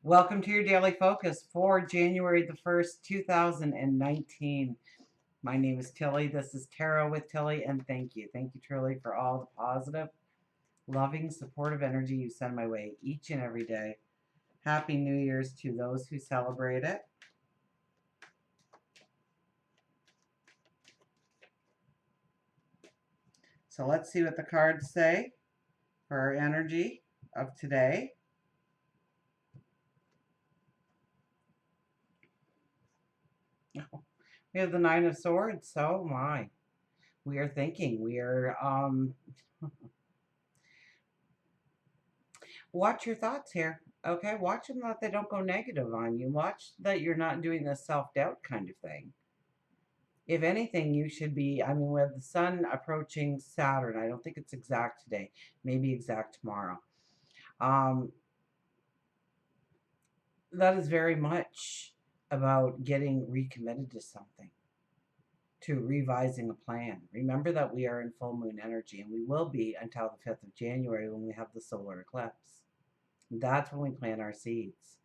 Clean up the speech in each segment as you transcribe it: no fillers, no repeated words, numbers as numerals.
Welcome to your daily focus for January the 1st, 2019. My name is Tilly. This is Tarot with Tilly, and thank you. Thank you truly for all the positive, loving, supportive energy you send my way each and every day. Happy New Year's to those who celebrate it. So let's see what the cards say for our energy of today. We have the Nine of Swords. So my. We are thinking. We are watch your thoughts here. Okay, watch them that they don't go negative on you. Watch that you're not doing this self-doubt kind of thing. If anything, you should be, I mean, with the sun approaching Saturn, I don't think it's exact today, maybe exact tomorrow. That is very much about getting recommitted to something, to revising a plan. Remember that we are in full moon energy, and we will be until the 5th of January when we have the solar eclipse. That's when we plant our seeds.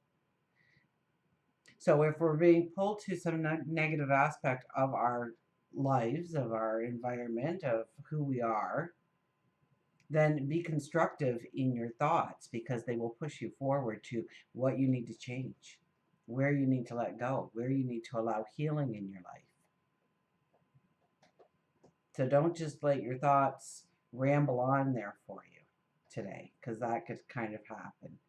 So if we're being pulled to some negative aspect of our lives, of our environment, of who we are, then be constructive in your thoughts, because they will push you forward to what you need to change, where you need to let go, where you need to allow healing in your life. So don't just let your thoughts ramble on there for you today, because that could kind of happen.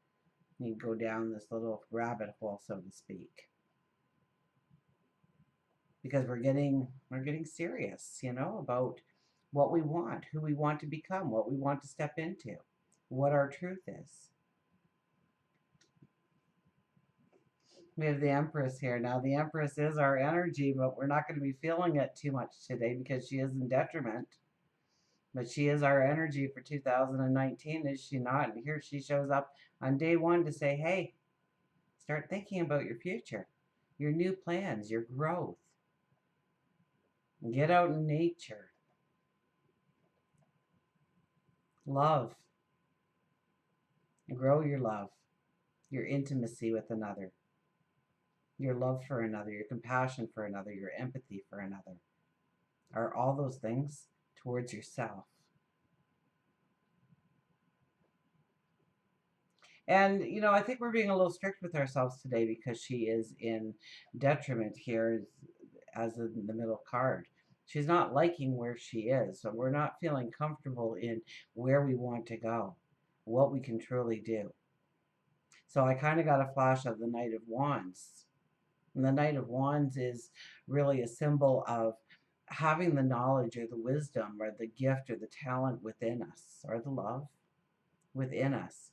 You go down this little rabbit hole, so to speak, because we're getting serious, about what we want, who we want to become, what we want to step into, what our truth is. We have the Empress here. Now, the Empress is our energy, but we're not going to be feeling it too much today because she is in detriment. But she is our energy for 2019, is she not? And here she shows up on day one to say, hey, start thinking about your future, your new plans, your growth. Get out in nature. Love. Grow your love, your intimacy with another, your love for another, your compassion for another, your empathy for another. Are all those things towards yourself. And, I think we're being a little strict with ourselves today because she is in detriment here as in the middle card. She's not liking where she is, so we're not feeling comfortable in where we want to go, what we can truly do. So I kind of got a flash of the Knight of Wands. And the Knight of Wands is really a symbol of having the knowledge or the wisdom or the gift or the talent within us, or the love within us.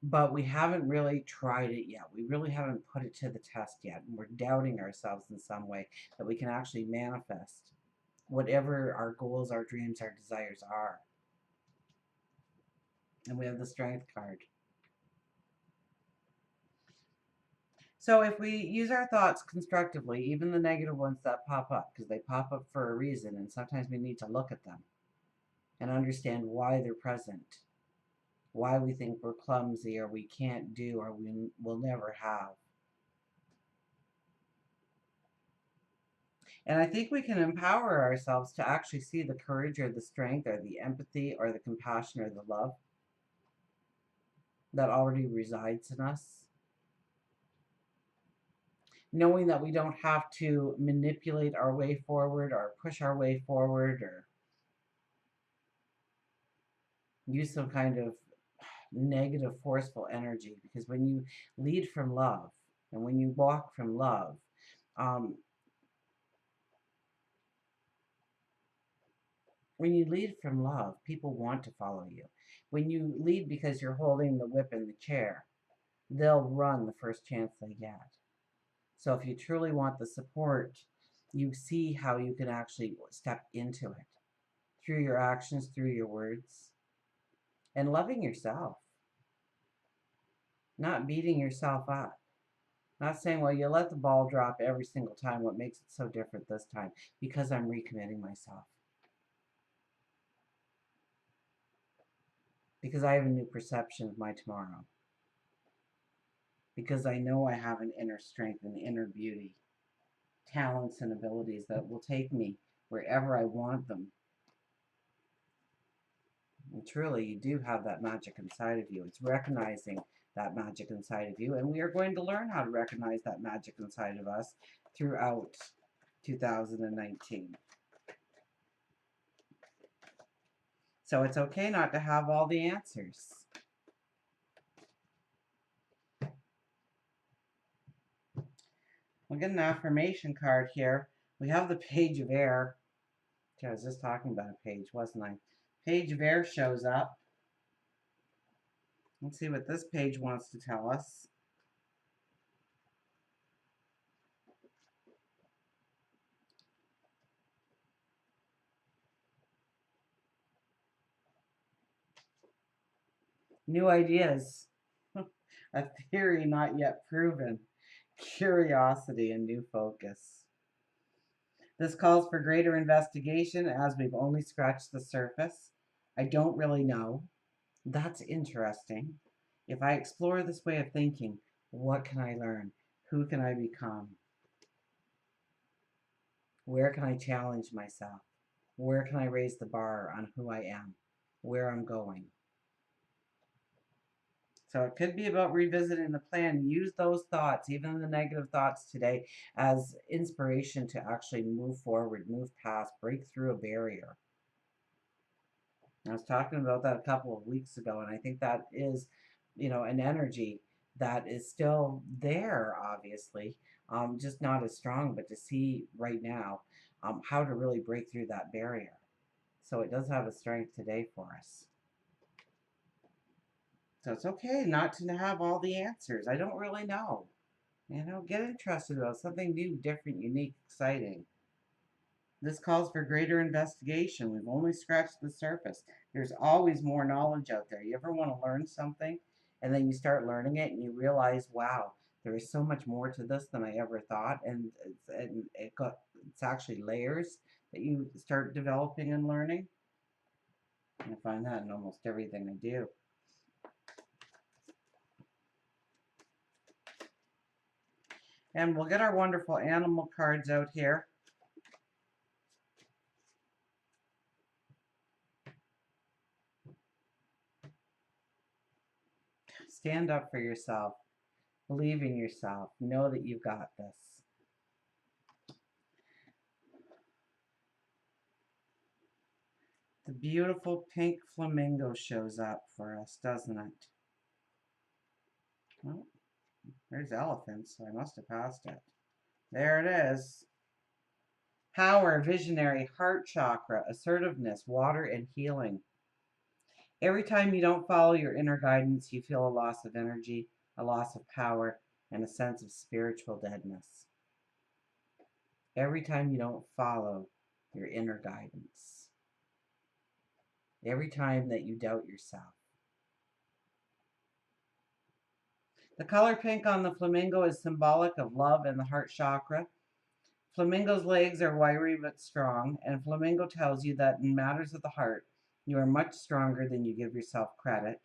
But we haven't really tried it yet. We really haven't put it to the test yet. And we're doubting ourselves in some way that we can actually manifest whatever our goals, our dreams, our desires are. And we have the Strength card. So if we use our thoughts constructively, even the negative ones that pop up, because they pop up for a reason, and sometimes we need to look at them and understand why they're present, why we think we're clumsy or we can't do or we will never have. And I think we can empower ourselves to actually see the courage or the strength or the empathy or the compassion or the love that already resides in us. Knowing that we don't have to manipulate our way forward or push our way forward or use some kind of negative, forceful energy. Because when you lead from love and when you walk from love, when you lead from love, people want to follow you. When you lead because you're holding the whip in the chair, they'll run the first chance they get. So if you truly want the support, you see how you can actually step into it through your actions, through your words, and loving yourself. Not beating yourself up. Not saying, well, you let the ball drop every single time. What makes it so different this time? Because I'm recommitting myself. Because I have a new perception of my tomorrow. because I know I have an inner strength and inner beauty, talents and abilities that will take me wherever I want them. And truly, you do have that magic inside of you. It's recognizing that magic inside of you. And we are going to learn how to recognize that magic inside of us throughout 2019. So it's okay not to have all the answers. We'll get an affirmation card here. We have the Page of Air. I was just talking about a page, wasn't I? Page of Air shows up. Let's see what this page wants to tell us. New ideas. A theory not yet proven. Curiosity and new focus. This calls for greater investigation as we've only scratched the surface. I don't really know. That's interesting. If I explore this way of thinking, what can I learn? Who can I become? Where can I challenge myself? Where can I raise the bar on who I am, where I'm going? So it could be about revisiting the plan. Use those thoughts, even the negative thoughts today, as inspiration to actually move forward, move past, break through a barrier. I was talking about that a couple of weeks ago, and I think that is, an energy that is still there, obviously, just not as strong, but to see right now how to really break through that barrier. So it does have a strength today for us. So it's okay not to have all the answers. I don't really know. Get interested about something new, different, unique, exciting. This calls for greater investigation. We've only scratched the surface. There's always more knowledge out there. You ever want to learn something and then you start learning it and you realize, wow, there is so much more to this than I ever thought. And it's actually layers that you start developing and learning. I find that in almost everything I do. And we'll get our wonderful animal cards out here. Stand up for yourself. Believe in yourself. Know that you've got this. The beautiful pink flamingo shows up for us, doesn't it? Well, there's elephants, so I must have passed it. There it is. Power, visionary, heart chakra, assertiveness, water, and healing. Every time you don't follow your inner guidance, you feel a loss of energy, a loss of power, and a sense of spiritual deadness. Every time you don't follow your inner guidance. Every time that you doubt yourself. The color pink on the flamingo is symbolic of love and the heart chakra. Flamingo's legs are wiry but strong, and flamingo tells you that in matters of the heart, you are much stronger than you give yourself credit.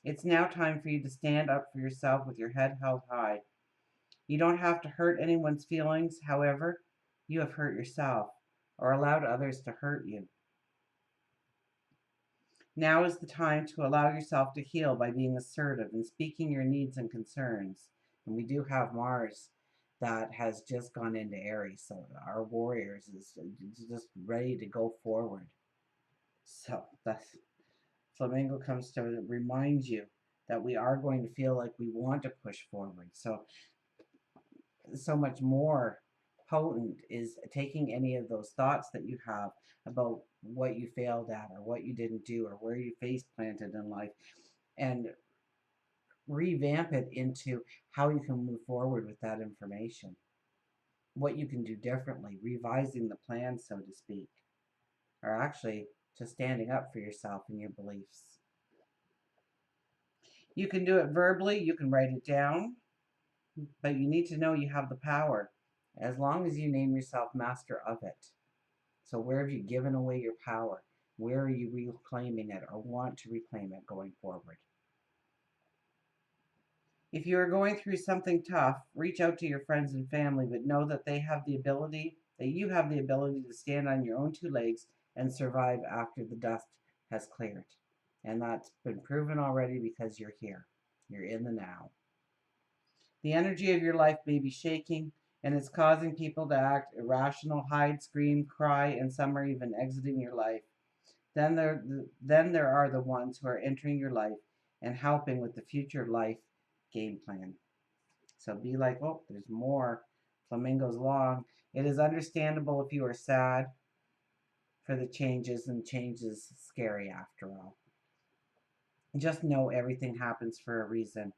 It's now time for you to stand up for yourself with your head held high. You don't have to hurt anyone's feelings, however, you have hurt yourself or allowed others to hurt you. Now is the time to allow yourself to heal by being assertive and speaking your needs and concerns. And we do have Mars that has just gone into Aries, so our warriors is just ready to go forward. So that's Flamingo comes to remind you that we are going to feel like we want to push forward. So much more potent is taking any of those thoughts that you have about what you failed at or what you didn't do or where you face planted in life and revamp it into how you can move forward with that information, what you can do differently, revising the plan, so to speak, or actually just standing up for yourself and your beliefs. You can do it verbally, you can write it down, but you need to know you have the power as long as you name yourself master of it. So where have you given away your power? Where are you reclaiming it or want to reclaim it going forward? If you are going through something tough, reach out to your friends and family, but know that you have the ability to stand on your own two legs and survive after the dust has cleared. And that's been proven already because you're here. You're in the now. The energy of your life may be shaking, and it's causing people to act irrational, hide, scream, cry, and some are even exiting your life. Then there are the ones who are entering your life and helping with the future life game plan. So be like, oh, there's more. Flamingos long. It is understandable if you are sad for the changes, and change is scary after all. Just know everything happens for a reason.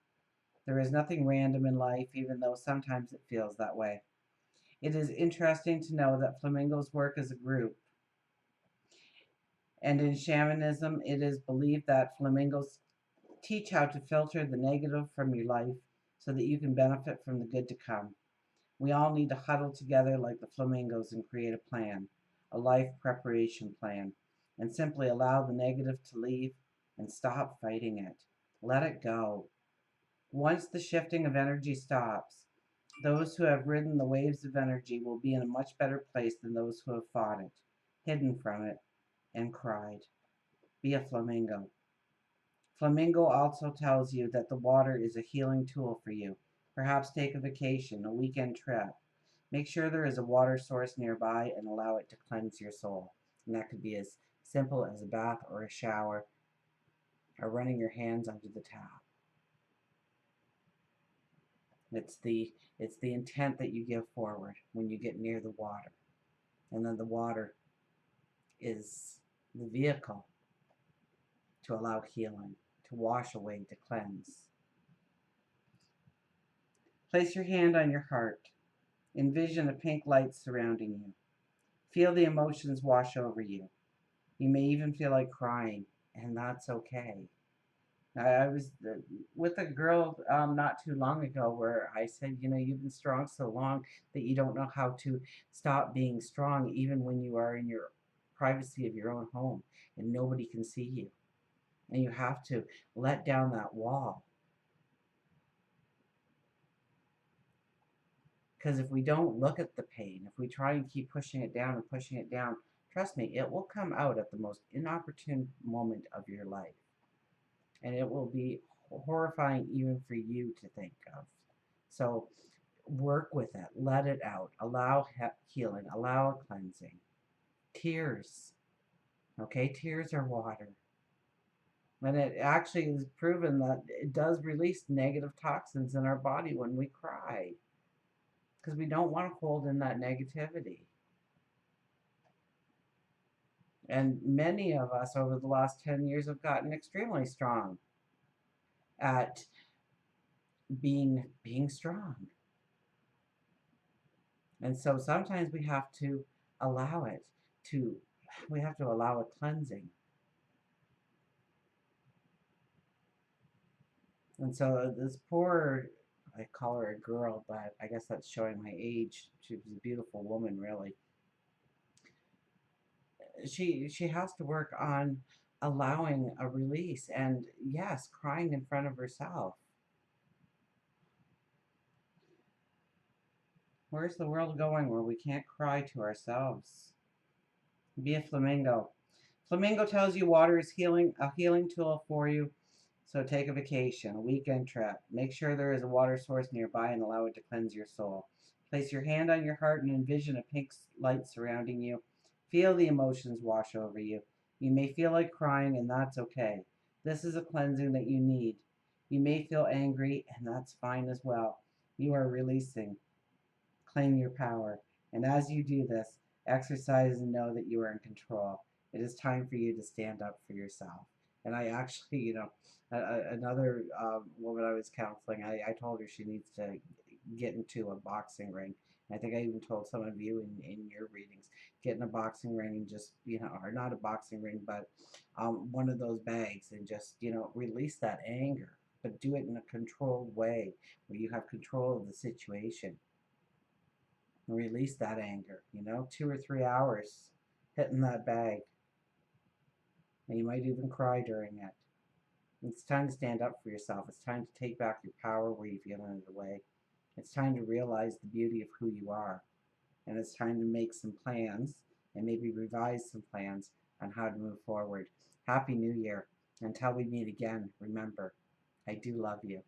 There is nothing random in life, even though sometimes it feels that way. It is interesting to know that flamingos work as a group, and in shamanism, it is believed that flamingos teach how to filter the negative from your life so that you can benefit from the good to come. We all need to huddle together like the flamingos and create a plan, a life preparation plan, and simply allow the negative to leave and stop fighting it. Let it go. Once the shifting of energy stops, those who have ridden the waves of energy will be in a much better place than those who have fought it, hidden from it, and cried. Be a flamingo. Flamingo also tells you that the water is a healing tool for you. Perhaps take a vacation, a weekend trip. Make sure there is a water source nearby and allow it to cleanse your soul. And that could be as simple as a bath or a shower or running your hands under the tap. It's the it's the intent that you give forward when you get near the water. And then the water is the vehicle to allow healing, to wash away, to cleanse. Place your hand on your heart. Envision a pink light surrounding you. Feel the emotions wash over you. You may even feel like crying, and that's okay. I was with a girl not too long ago where I said, you've been strong so long that you don't know how to stop being strong, even when you are in your privacy of your own home and nobody can see you. And you have to let down that wall. Because if we don't look at the pain, if we try and keep pushing it down and pushing it down, trust me, it will come out at the most inopportune moment of your life. And it will be horrifying even for you to think of. So work with it, let it out, allow healing, allow cleansing. Tears, okay? Tears are water. And it actually is proven that it does release negative toxins in our body when we cry because we don't want to hold in that negativity. And many of us over the last 10 years have gotten extremely strong at being strong. And so sometimes we have to allow it to we have to allow a cleansing. And so this poor, I call her a girl, but I guess that's showing my age. She was a beautiful woman, really. She has to work on allowing a release and yes, crying in front of herself. Where's the world going where we can't cry to ourselves? Be a flamingo. Flamingo tells you water is a healing tool for you. So take a vacation, a weekend trip. Make sure there is a water source nearby and allow it to cleanse your soul. Place your hand on your heart and envision a pink light surrounding you. Feel the emotions wash over you. You may feel like crying, and that's okay. This is a cleansing that you need. You may feel angry, and that's fine as well. You are releasing. Claim your power. And as you do this, exercise and know that you are in control. It is time for you to stand up for yourself. And I actually, another woman I was counseling, I told her she needs to get into a boxing ring. I think I even told some of you in your readings, get in a boxing ring and just, or not a boxing ring, but one of those bags and just, release that anger, but do it in a controlled way where you have control of the situation and release that anger, 2 or 3 hours hitting that bag. And you might even cry during it. It's time to stand up for yourself. It's time to take back your power where you've given it away. It's time to realize the beauty of who you are. And it's time to make some plans and maybe revise some plans on how to move forward. Happy New Year. Until we meet again, remember, I do love you.